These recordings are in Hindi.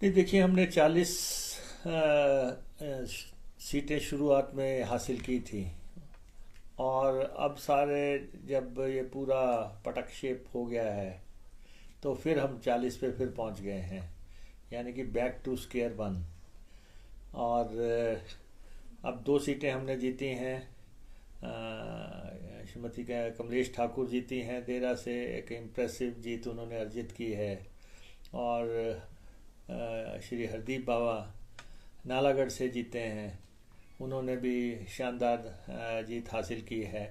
नहीं, देखिए, हमने 40 सीटें शुरुआत में हासिल की थी। और अब सारे, जब ये पूरा पटक्षेप हो गया है, तो फिर हम 40 पे फिर पहुंच गए हैं। यानी कि बैक टू स्क्वायर वन। और अब 2 सीटें हमने जीती हैं। श्रीमती कमलेश ठाकुर जीती हैं देरा से, एक इम्प्रेसिव जीत उन्होंने अर्जित की है। और श्री हरदीप बाबा नालागढ़ से जीते हैं, उन्होंने भी शानदार जीत हासिल की है।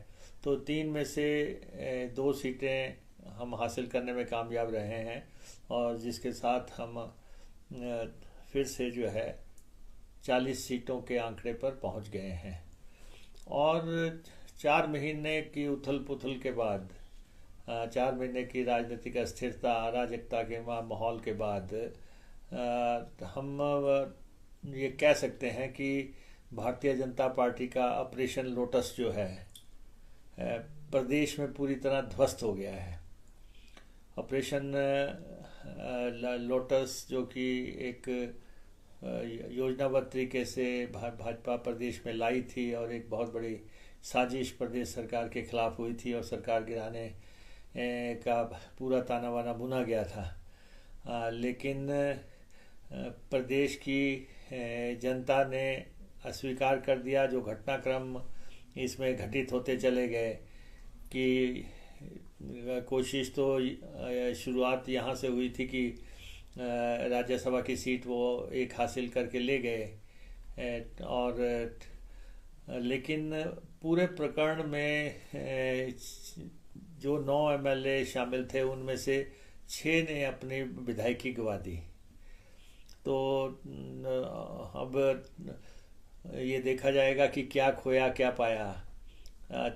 तो 3 में से 2 सीटें हम हासिल करने में कामयाब रहे हैं, और जिसके साथ हम फिर से जो है 40 सीटों के आंकड़े पर पहुंच गए हैं। और 4 महीने की उथल पुथल के बाद, 4 महीने की राजनीतिक अस्थिरता, अराजकता के माहौल के बाद, हम ये कह सकते हैं कि भारतीय जनता पार्टी का ऑपरेशन लोटस जो है प्रदेश में पूरी तरह ध्वस्त हो गया है। ऑपरेशन लोटस, जो कि एक योजनाबद्ध तरीके से भाजपा प्रदेश में लाई थी, और एक बहुत बड़ी साजिश प्रदेश सरकार के खिलाफ हुई थी, और सरकार गिराने का पूरा ताना बाना बुना गया था। लेकिन प्रदेश की जनता ने अस्वीकार कर दिया। जो घटनाक्रम इसमें घटित होते चले गए, कि कोशिश तो शुरुआत यहाँ से हुई थी कि राज्यसभा की सीट वो एक हासिल करके ले गए। और लेकिन पूरे प्रकरण में जो 9 एमएलए शामिल थे, उनमें से 6 ने अपनी विधायकी गंवा दी। तो अब ये देखा जाएगा कि क्या खोया क्या पाया।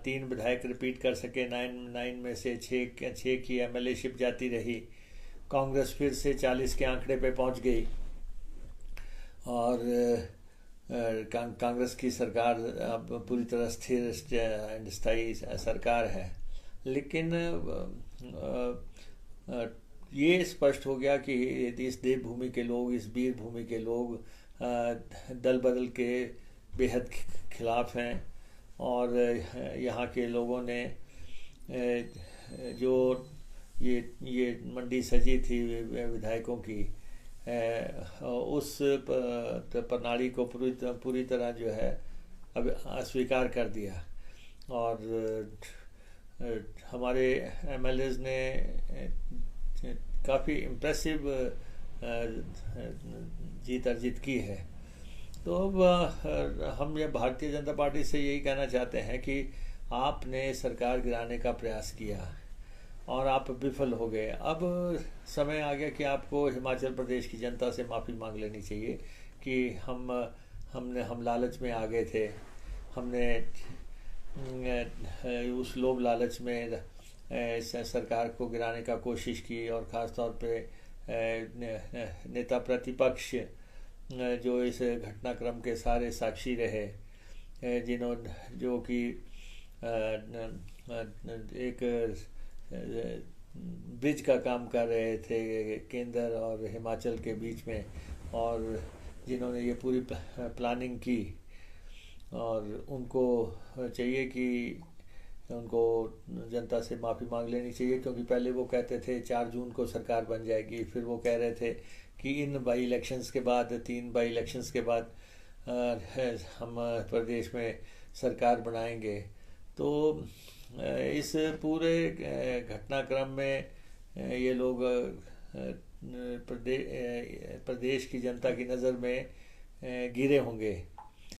3 विधायक रिपीट कर सके, 9 में से 6 की एमएलए-शिप जाती रही। कांग्रेस फिर से 40 के आंकड़े पे पहुंच गई, और कांग्रेस की सरकार अब पूरी तरह स्थिर स्थायी सरकार है। लेकिन ये स्पष्ट हो गया कि इस देवभूमि के लोग, इस वीर भूमि के लोग दल बदल के बेहद खिलाफ हैं। और यहाँ के लोगों ने जो ये मंडी सजी थी विधायकों की, उस प्रणाली को पूरी तरह जो है अब अस्वीकार कर दिया। और हमारे एमएलएज ने काफ़ी इम्प्रेसिव जीत अर्जित की है। तो अब हम ये भारतीय जनता पार्टी से यही कहना चाहते हैं कि आपने सरकार गिराने का प्रयास किया और आप विफल हो गए। अब समय आ गया कि आपको हिमाचल प्रदेश की जनता से माफ़ी मांग लेनी चाहिए कि हम लालच में आ गए थे। हमने उस लोभ लालच में सरकार को गिराने का कोशिश की, और ख़ास तौर पे नेता प्रतिपक्ष जो इस घटनाक्रम के सारे साक्षी रहे, जो कि एक ब्रिज का काम कर रहे थे केंद्र और हिमाचल के बीच में, और जिन्होंने ये पूरी प्लानिंग की। और उनको चाहिए कि उनको जनता से माफ़ी मांग लेनी चाहिए, क्योंकि पहले वो कहते थे 4 जून को सरकार बन जाएगी, फिर वो कह रहे थे कि इन बाई इलेक्शंस के बाद, 3 बाई इलेक्शंस के बाद हम प्रदेश में सरकार बनाएंगे। तो इस पूरे घटनाक्रम में ये लोग प्रदेश की जनता की नज़र में गिरे होंगे।